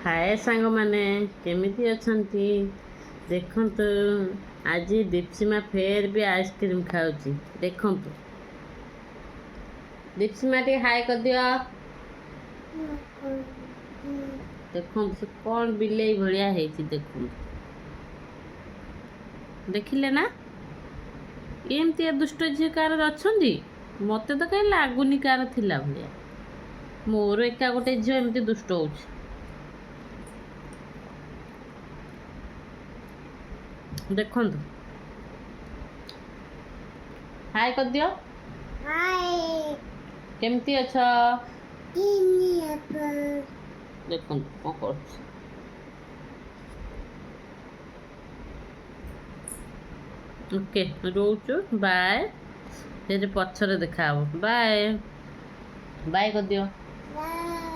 हाय सांग मैंने केमिति अछंती देखंतु आज दीप्सिमा फेर भी आइसक्रीम खाऊची देखंतु दीप्सिमा टी हाय कर दियो देखंतु से कौन बिलेई भलिया हेची देखंतु देखिले ना एमती दुष्ट झी कार अच्छी मत तो कहीं लगुनि कार थिला भलिया मोर एका गोटे झील एमती दुष्ट हो देखो हाय कर दियो हाय केमती अच्छा देखो कौन कर ओके रोचु बाय फिर पछरे देखा बाय बाय कर दियो बाय